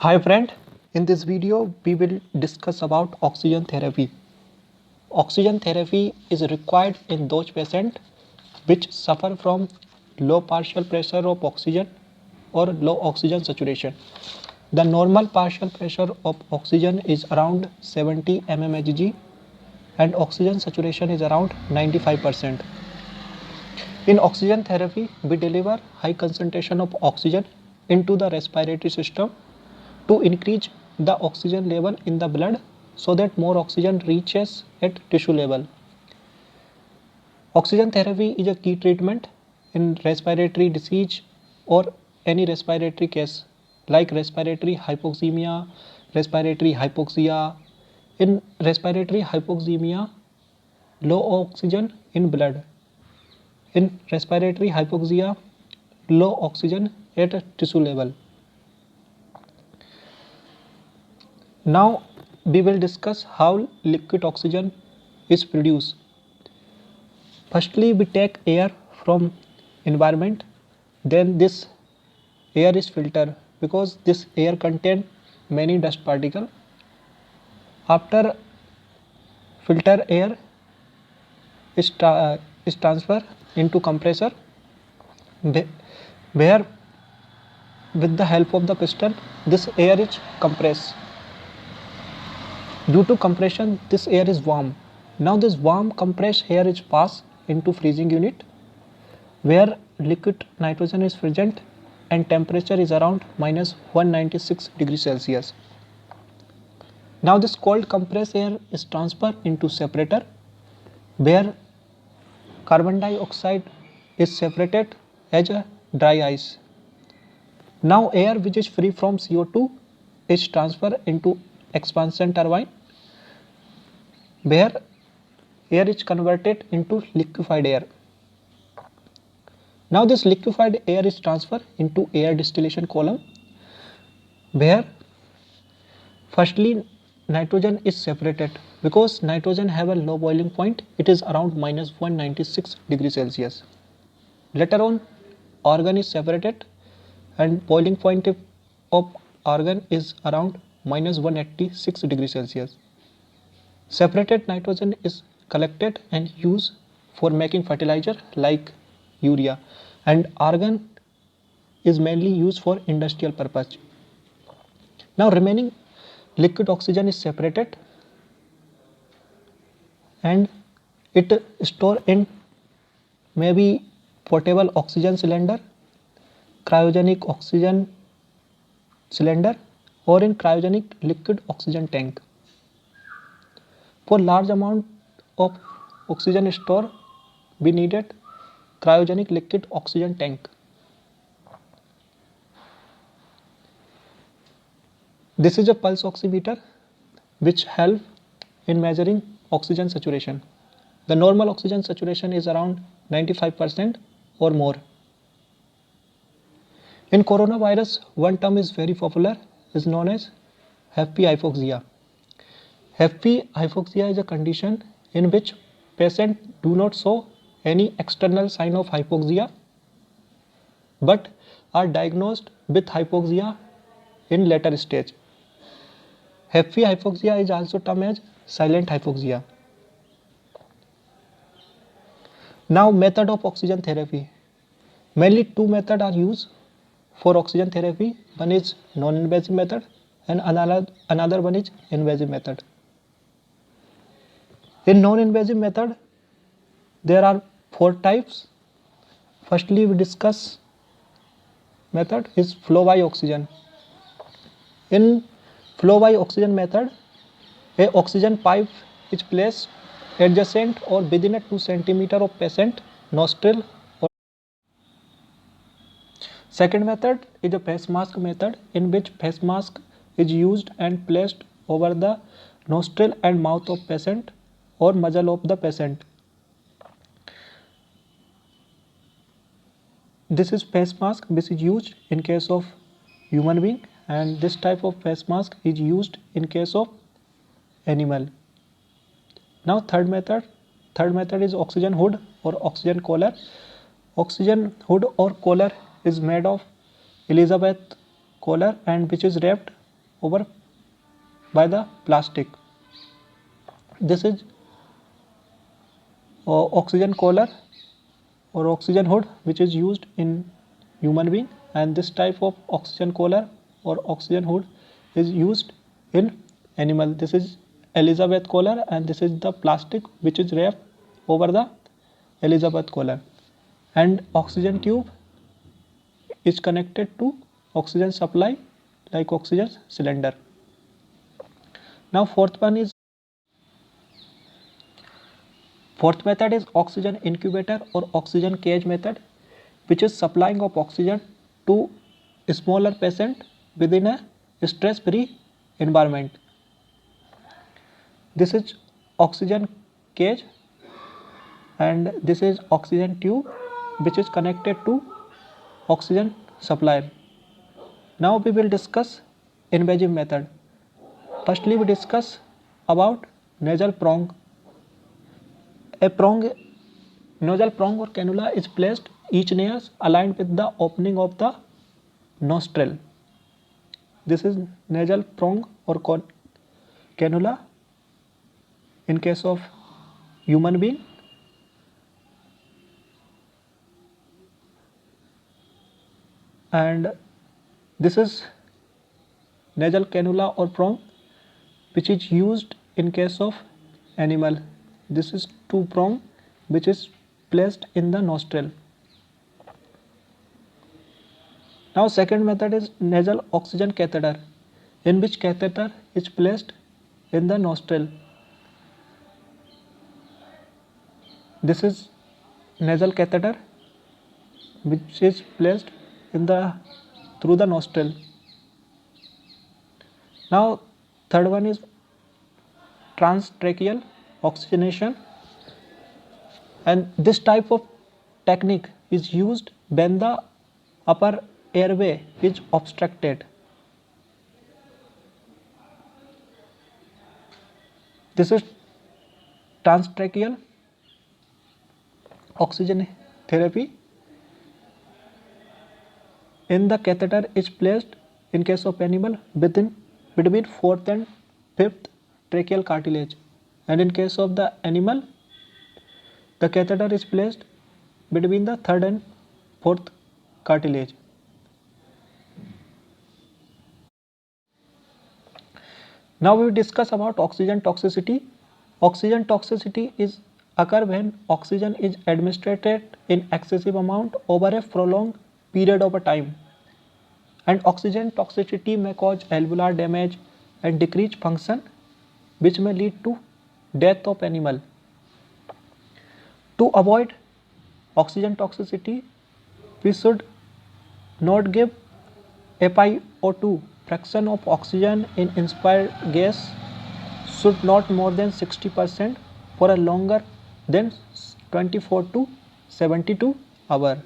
Hi friend, in this video we will discuss about oxygen therapy. Oxygen therapy is required in those patients which suffer from low partial pressure of oxygen or low oxygen saturation. The normal partial pressure of oxygen is around 70 mmHg and oxygen saturation is around 95%. In oxygen therapy, we deliver high concentration of oxygen into the respiratory system to increase the oxygen level in the blood so that more oxygen reaches at tissue level. Oxygen therapy is a key treatment in respiratory disease or any respiratory case like respiratory hypoxemia, respiratory hypoxia. In respiratory hypoxemia, low oxygen in blood. In respiratory hypoxia, low oxygen at tissue level. Now we will discuss how liquid oxygen is produced. Firstly, we take air from environment, then this air is filtered because this air contains many dust particles. After filter air is transferred into compressor where with the help of the piston this air is compressed. Due to compression, this air is warm. Now this warm compressed air is passed into freezing unit where liquid nitrogen is present and temperature is around minus 196 degrees Celsius. Now this cold compressed air is transferred into separator where carbon dioxide is separated as a dry ice. Now air which is free from CO2 is transferred into expansion turbine where air is converted into liquefied air. Now this liquefied air is transferred into air distillation column where firstly nitrogen is separated because nitrogen have a low boiling point, it is around minus 196 degrees Celsius. Later on argon is separated and boiling point of argon is around minus 186 degrees Celsius. Separated nitrogen is collected and used for making fertilizer like urea, and argon is mainly used for industrial purpose. Now remaining liquid oxygen is separated and it stored in maybe portable oxygen cylinder, cryogenic oxygen cylinder or in cryogenic liquid oxygen tank. For large amount of oxygen store, we needed cryogenic liquid oxygen tank. This is a pulse oximeter which help in measuring oxygen saturation. The normal oxygen saturation is around 95% or more. In coronavirus, one term is very popular, is known as happy hypoxia. Happy hypoxia is a condition in which patients do not show any external sign of hypoxia but are diagnosed with hypoxia in later stage. Happy hypoxia is also termed as silent hypoxia. Now method of oxygen therapy. Mainly two methods are used for oxygen therapy. One is non-invasive method and another one is invasive method. In non-invasive method, there are four types. Firstly, we discuss method is flow by oxygen. In flow by oxygen method, a oxygen pipe is placed adjacent or within a 2 centimeter of patient nostril. Second method is a face mask method in which face mask is used and placed over the nostril and mouth of patient or muzzle of the patient. This is face mask which is used in case of human being and this type of face mask is used in case of animal. Now third method is oxygen hood or oxygen collar. Oxygen hood or collar is made of Elizabeth collar and which is wrapped over by the plastic. This is oxygen collar or oxygen hood which is used in human being, and this type of oxygen collar or oxygen hood is used in animal. This is Elizabeth collar, and this is the plastic which is wrapped over the Elizabeth collar, and oxygen tube is connected to oxygen supply like oxygen cylinder. Now fourth method is oxygen incubator or oxygen cage method, which is supplying of oxygen to a smaller patient within a stress-free environment. This is oxygen cage, and this is oxygen tube which is connected to oxygen supply. Now we will discuss invasive method. Firstly, we discuss about nasal prong. A nasal prong or cannula is placed each near aligned with the opening of the nostril. This is nasal prong or cannula in case of human being. And this is nasal cannula or prong which is used in case of animal. This is two prong which is placed in the nostril. Now second method is nasal oxygen catheter, in which catheter is placed in the nostril. This is nasal catheter which is placed through the nostril. Now third one is transtracheal oxygenation, and this type of technique is used when the upper airway is obstructed. This is transtracheal oxygen therapy. In the catheter is placed in case of animal between fourth and fifth tracheal cartilage, and in case of the animal the catheter is placed between the third and fourth cartilage. Now we will discuss about oxygen toxicity. Oxygen toxicity is occur when oxygen is administered in excessive amount over a prolonged period of a time, and oxygen toxicity may cause alveolar damage and decreased function, which may lead to death of animal. To avoid oxygen toxicity, we should not give FiO2. Fraction of oxygen in inspired gas should not more than 60% for a longer than 24 to 72 hours.